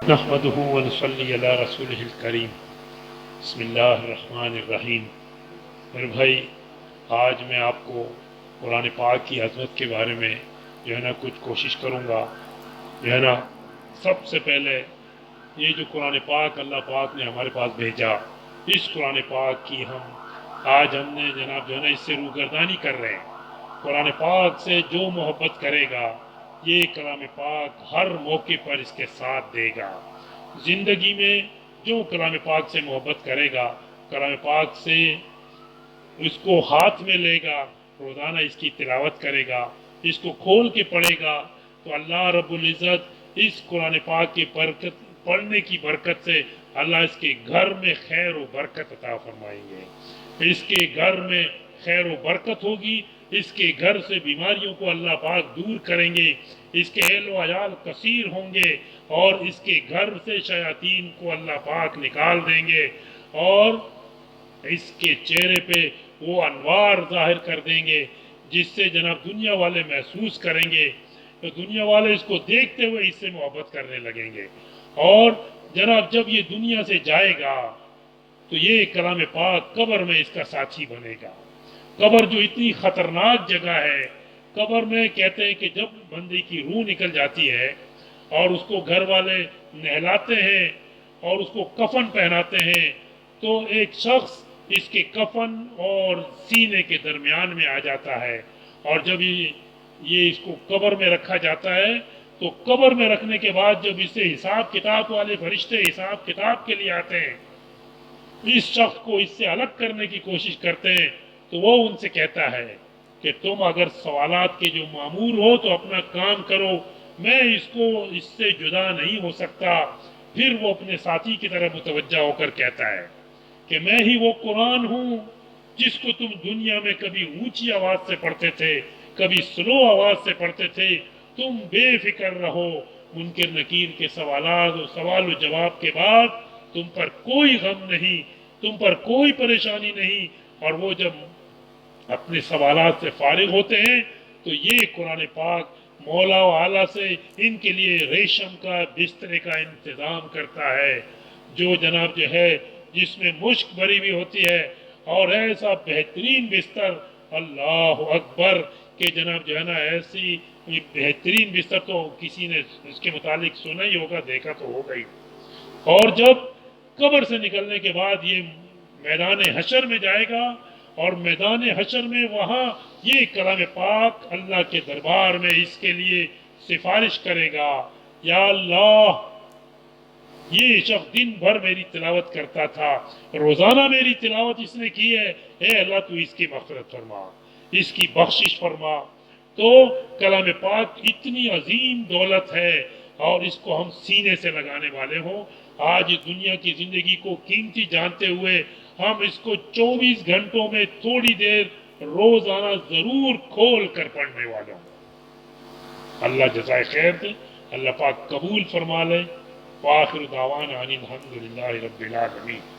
نحمده ونصلي على رسوله الکریم بسم اللہ الرحمن الرحیم۔ میرے بھائی، آج میں آپ کو قرآن پاک کی عظمت کے بارے میں کچھ کوشش کروں گا۔ سب سے پہلے یہ جو قرآن پاک اللہ پاک نے ہمارے پاس بھیجا، اس قرآن پاک کی ہم نے اس سے روگردانی کر رہے ہیں۔ قرآن پاک سے جو محبت کرے گا، یہ کلام پاک ہر موقع پر اس کے ساتھ دے گا۔ زندگی میں جو کلام پاک سے محبت کرے گا، کلام پاک سے اس کو ہاتھ میں لے گا، روزانہ اس کی تلاوت کرے گا، اس کو کھول کے پڑھے گا، تو اللہ رب العزت اس قرآن پاک کی برکت پڑھنے کی برکت سے اللہ اس کے گھر میں خیر و برکت عطا فرمائیں گے۔ اس کے گھر میں خیر و برکت ہوگی، اس کے گھر سے بیماریوں کو اللہ پاک دور کریں گے، اس کے اہل و عیال کثیر ہوں گے، اور اس کے گھر سے شیاطین کو اللہ پاک نکال دیں گے، اور اس کے چہرے پہ وہ انوار ظاہر کر دیں گے جس سے دنیا والے محسوس کریں گے، تو دنیا والے اس کو دیکھتے ہوئے اس سے محبت کرنے لگیں گے۔ اور جب یہ دنیا سے جائے گا تو یہ کلام پاک قبر میں اس کا ساتھی بنے گا۔ قبر جو اتنی خطرناک جگہ ہے، قبر میں کہتے ہیں کہ جب بندے کی روح نکل جاتی ہے اور اس کو گھر والے نہلاتے ہیں اور اس کو کفن پہناتے ہیں، تو ایک شخص اس کے کفن اور سینے کے درمیان میں آ جاتا ہے، اور جب یہ اس کو قبر میں رکھا جاتا ہے تو قبر میں رکھنے کے بعد جب اسے حساب کتاب والے فرشتے حساب کتاب کے لیے آتے ہیں، اس شخص کو اس سے الگ کرنے کی کوشش کرتے ہیں، تو وہ ان سے کہتا ہے کہ تم اگر سوالات کے جو مامور ہو تو اپنا کام کرو، میں اس سے جدا نہیں ہو سکتا۔ پھر وہ اپنے ساتھی کی طرف متوجہ ہو کر کہتا ہے کہ میں ہی وہ قرآن ہوں جس کو تم دنیا میں کبھی اونچی آواز سے پڑھتے تھے، کبھی سلو آواز سے پڑھتے تھے۔ تم بے فکر رہو، منکر نکیر کے سوالات و سوال و جواب کے بعد تم پر کوئی غم نہیں، تم پر کوئی پریشانی نہیں۔ اور وہ جب اپنے سوالات سے فارغ ہوتے ہیں تو یہ قرآن پاک مولا و اعلیٰ سے ان کے لیے ریشم کا بسترے کا انتظام کرتا ہے، جو جس میں مشک بھری ہوئی ہوتی ہے، اور ایسا بہترین بستر، اللہ اکبر، کہ ایسی بہترین بستر تو کسی نے اس کے متعلق سنا ہی ہوگا، دیکھا تو ہوگا ہی۔ اور جب قبر سے نکلنے کے بعد یہ میدان حشر میں جائے گا، اور میدان حشر میں وہاں یہ کلام پاک اللہ کے دربار میں اس کے لیے سفارش کرے گا، یا اللہ، یہ شخص دن بھر میری تلاوت کرتا تھا، روزانہ میری تلاوت اس نے کی ہے، اے اللہ تو اس کی مغفرت فرما، اس کی بخشش فرما۔ تو کلام پاک اتنی عظیم دولت ہے، اور اس کو ہم سینے سے لگانے والے ہوں۔ آج دنیا کی زندگی کو قیمتی جانتے ہوئے ہم اس کو 24 گھنٹوں میں تھوڑی دیر روزانہ ضرور کھول کر پڑھنے والے ہوں۔ اللہ جزائے خیر دے، اللہ پاک قبول فرما لے۔ وآخر دعوانا ان الحمد للہ رب العالمین۔